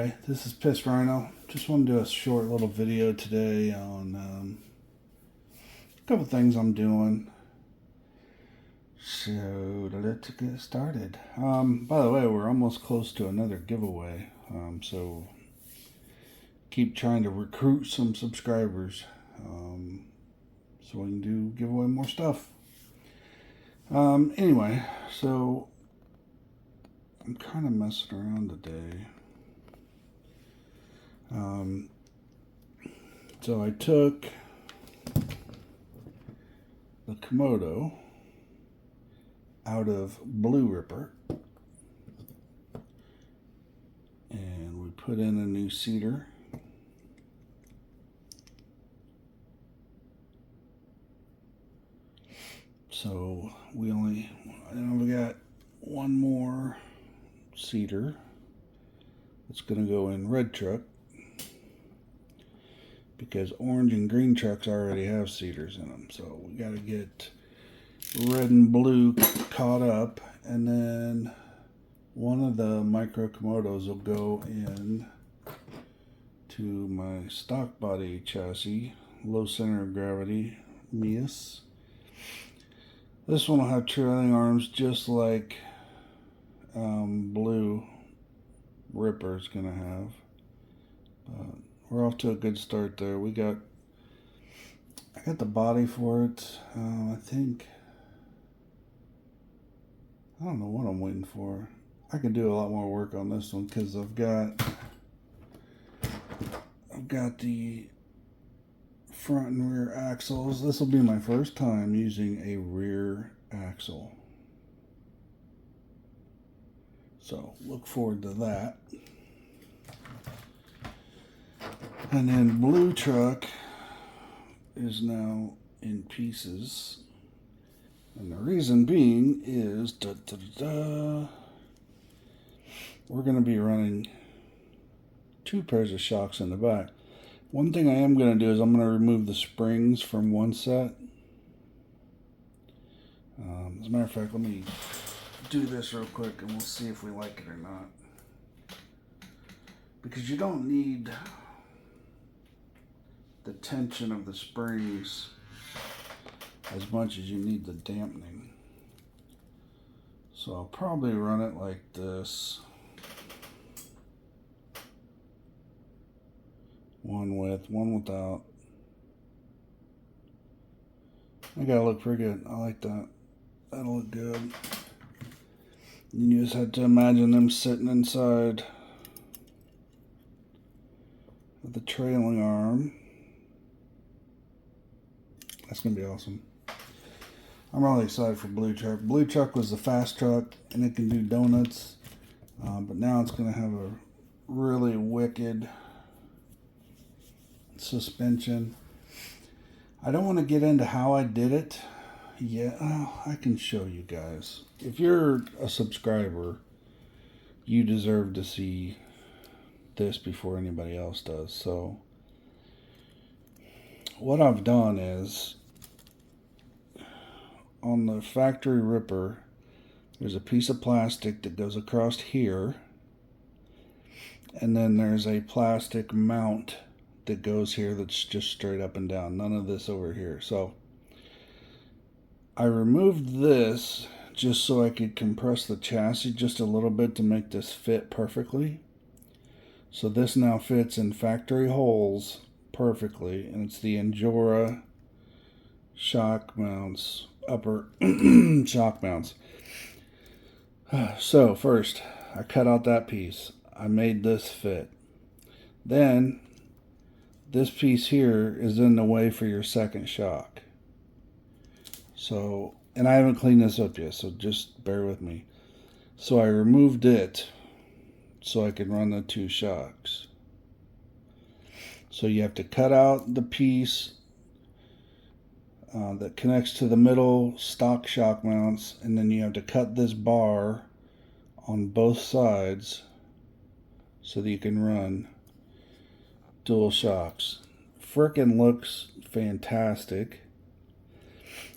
Anyway, this is Rhino. Just want to do a short little video today on a couple things I'm doing. So let's get started. By the way, we're almost close to another giveaway. So keep trying to recruit some subscribers so we can give away more stuff. Anyway, so I'm kind of messing around today. So I took the Komodo out of Blue Ripper and we put in a new Cedar. So we got one more Cedar that's going to go in red truck because orange and green trucks already have Cedars in them. So we got to get red and blue caught up, and then one of the micro Komodos will go in to my stock body chassis, low center of gravity, Meus. This one will have trailing arms just like Blue Ripper is going to have. But we're off to a good start there. I got the body for it. I don't know what I'm waiting for. I could do a lot more work on this one because I've got the front and rear axles. This will be my first time using a rear axle. So look forward to that. And then Blue Truck is now in pieces. And the reason being is we're going to be running 2 pairs of shocks in the back. One thing I am going to do is I'm going to remove the springs from one set. As a matter of fact, let me do this real quick and we'll see if we like it or not. Because you don't need the tension of the springs as much as you need the dampening. So I'll probably run it like this. One with, one without. I gotta look pretty good. I like that. That'll look good. You just have to imagine them sitting inside with the trailing arm. That's gonna be awesome. I'm really excited for Blue Truck. Blue Truck was the fast truck and it can do donuts, but now it's gonna have a really wicked suspension. I don't want to get into how I did it yet. I can show you guys. If you're a subscriber, you deserve to see this before anybody else does. So what I've done is on the factory Ripper, there's a piece of plastic that goes across here, and then there's a plastic mount that goes here that's just straight up and down. None of this over here. So I removed this just so I could compress the chassis just a little bit to make this fit perfectly. So this now fits in factory holes perfectly, and it's the Injora shock mounts, upper shock mounts. So first I cut out that piece. I made this fit. Then this piece here is in the way for your second shock. So, and I haven't cleaned this up yet, so just bear with me. So I removed it so I can run the 2 shocks. So you have to cut out the piece that connects to the middle stock shock mounts, and then you have to cut this bar on both sides so that you can run dual shocks. Frickin' looks fantastic.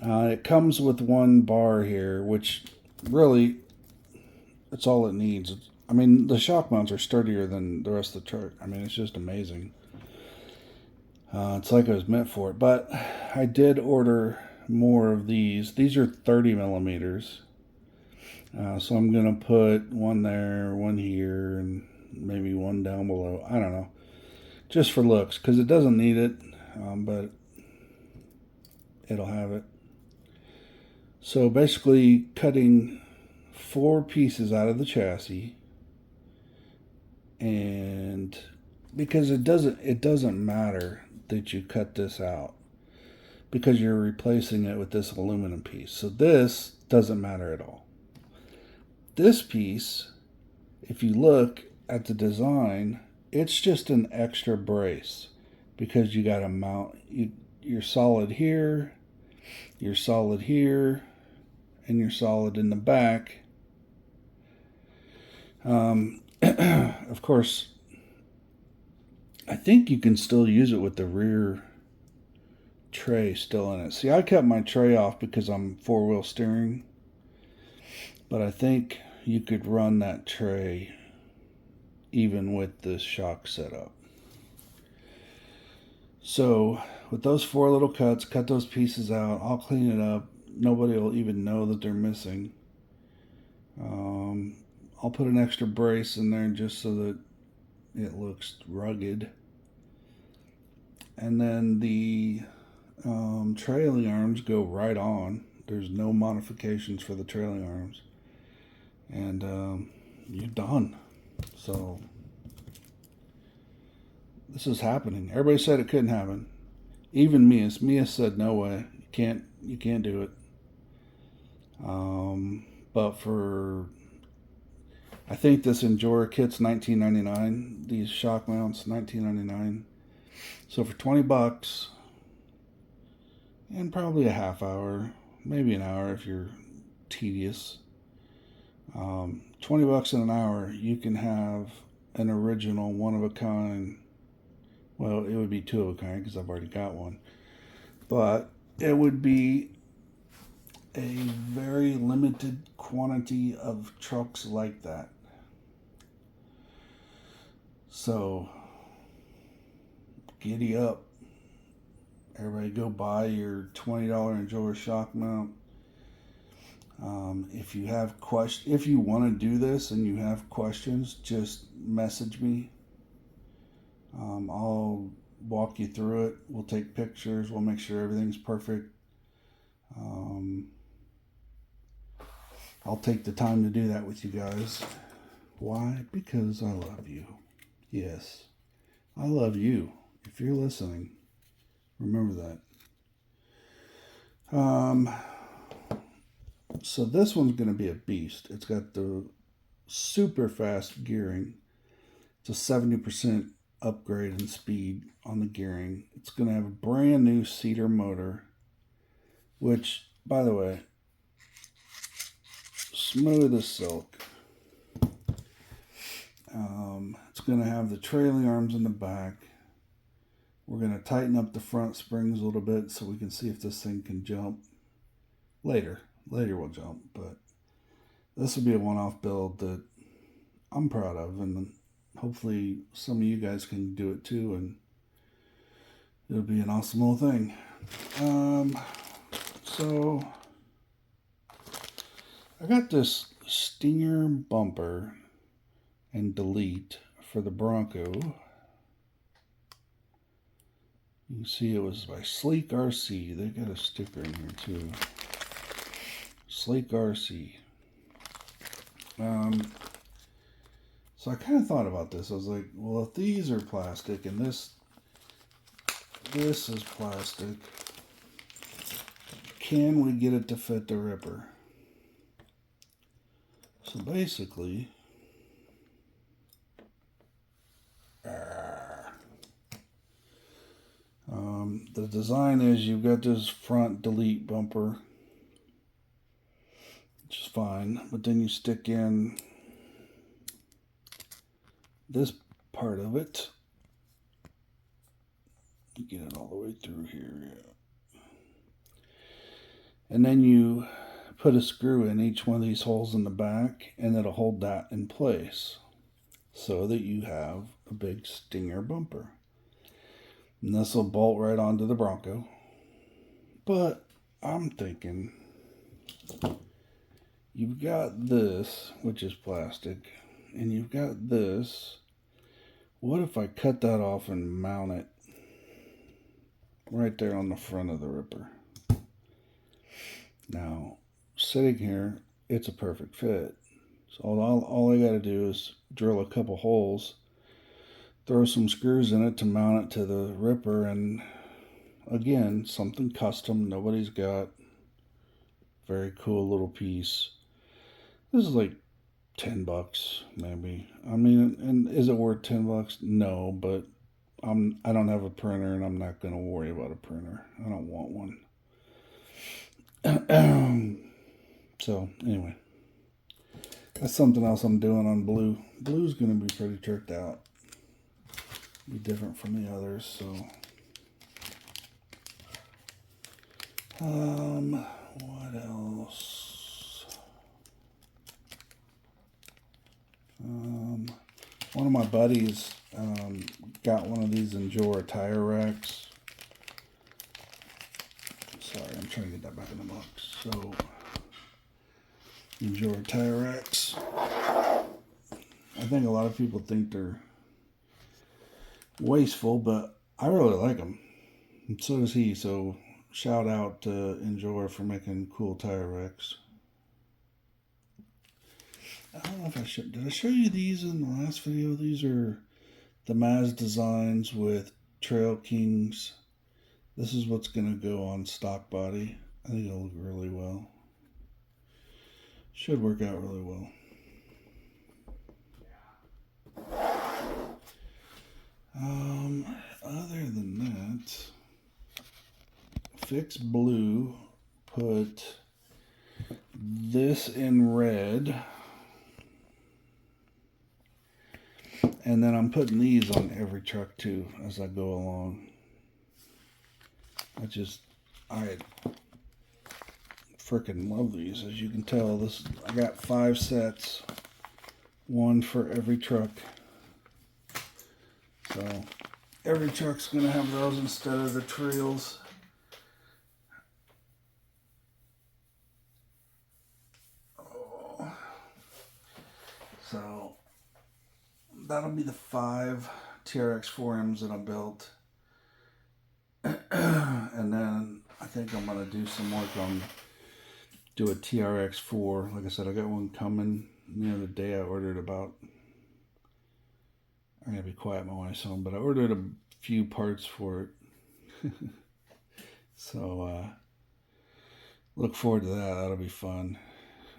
It comes with one bar here, which really, that's all it needs. I mean, the shock mounts are sturdier than the rest of the truck. I mean, it's just amazing. It's like it was meant for it. But I did order more of these. These are 30 millimeters. So I'm going to put one there, one here, and maybe one down below. I don't know. Just for looks, because it doesn't need it, but it'll have it. So basically cutting 4 pieces out of the chassis, and because it doesn't matter that you cut this out, because you're replacing it with this aluminum piece. So this doesn't matter at all. This piece, if you look at the design, it's just an extra brace, because you got to mount, you're solid here, you're solid here, and you're solid in the back. Of course, I think you can still use it with the rear tray still in it. See, I kept my tray off because I'm 4-wheel steering, but I think you could run that tray even with this shock setup. So with those 4 little cuts, cut those pieces out. I'll clean it up. Nobody will even know that they're missing. I'll put an extra brace in there just so that it looks rugged. And then the trailing arms go right on. There's no modifications for the trailing arms. And you're done. So this is happening. Everybody said it couldn't happen. Even Mia said no way. You can't do it. But for, I think this Injora kit's $19.99. These shock mounts $19.99. So for $20 and probably a half hour, maybe an hour if you're tedious, $20 in an hour, you can have an original one of a kind. Well, it would be 2 of a kind because I've already got one, but it would be a very limited quantity of trucks like that. So giddy up, everybody, go buy your $20 Injora shock mount. If you want to do this and you have questions, just message me. I'll walk you through it. We'll take pictures. We'll make sure everything's perfect. I'll take the time to do that with you guys. Why? Because I love you. Yes, I love you. If you're listening, remember that. So this one's going to be a beast. It's got the super fast gearing. It's a 70% upgrade in speed on the gearing. It's going to have a brand new Cedar motor, which, by the way, smooth as silk. It's going to have the trailing arms in the back. We're going to tighten up the front springs a little bit so we can see if this thing can jump. Later we'll jump, but this will be a one-off build that I'm proud of, and hopefully some of you guys can do it too, and it'll be an awesome little thing. So I got this Stinger bumper and delete for the Bronco. You can see it was by Sleek RC. They got a sticker in here too. Sleek RC. So I kind of thought about this. I was like, well, if these are plastic and this is plastic, can we get it to fit the Ripper? So basically, the design is you've got this front delete bumper, which is fine, but then you stick in this part of it. You get it all the way through here, yeah. And then you put a screw in each one of these holes in the back, and it'll hold that in place so that you have a big Stinger bumper. And this will bolt right onto the Bronco. But I'm thinking, you've got this, which is plastic, and you've got this. What if I cut that off and mount it right there on the front of the Ripper? Now, sitting here, it's a perfect fit. So all I got to do is drill a couple holes, throw some screws in it to mount it to the Ripper, and again, something custom nobody's got. Very cool little piece. This is like $10 maybe. I mean, and is it worth $10? No, but I don't have a printer, and I'm not going to worry about a printer. I don't want one. So anyway, that's something else I'm doing on blue. Blue's going to be pretty tricked out. Be different from the others. So what else? One of my buddies got one of these Injora tire racks. Sorry, I'm trying to get that back in the box. So, Injora tire racks. I think a lot of people think they're wasteful, but I really like them. And so does he. So, shout out to Injora for making cool tire racks. I don't know if did I show you these in the last video? These are the Maz designs with Trail Kings. This is what's going to go on stock body. I think it'll look really well. Should work out really well. Other than that, Fix Blue put this in red. And then I'm putting these on every truck too as I go along. I freaking love these. As you can tell, I got 5 sets, one for every truck. So every truck's gonna have those instead of the trails. So that'll be the 5 Trx4ms that I built. And then I think I'm going to do some work on do a TRX4. Like I said, I got one coming the other day. I ordered about, I'm going to be quiet, my wife's home, but I ordered a few parts for it. So look forward to that. That'll be fun.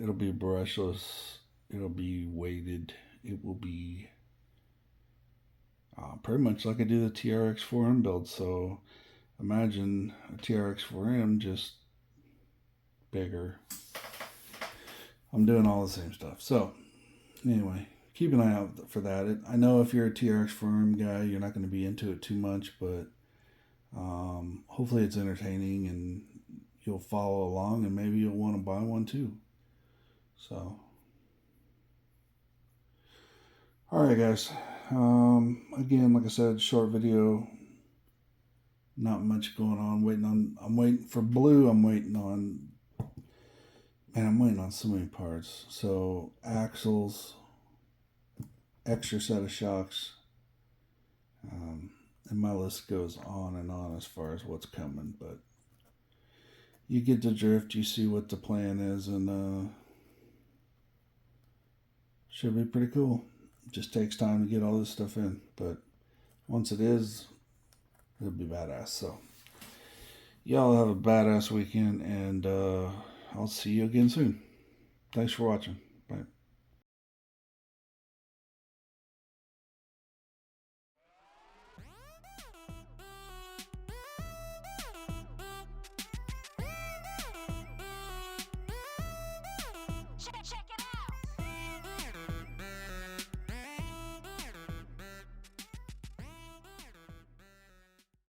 It'll be brushless. It'll be weighted. It will be pretty much like I do the Trx4m build. So imagine a Trx4m, just bigger. I'm doing all the same stuff. So anyway, keep an eye out for that. I know if you're a Trx4m guy, you're not going to be into it too much, but hopefully it's entertaining and you'll follow along, and maybe you'll want to buy one too. So alright guys, again, like I said, short video, not much going on. I'm waiting for blue. I'm waiting on so many parts. So axles, extra set of shocks, and my list goes on and on as far as what's coming, but you get the drift, you see what the plan is, and should be pretty cool. It just takes time to get all this stuff in, but once it is, it'll be badass. So y'all have a badass weekend, and I'll see you again soon. Thanks for watching. Bye.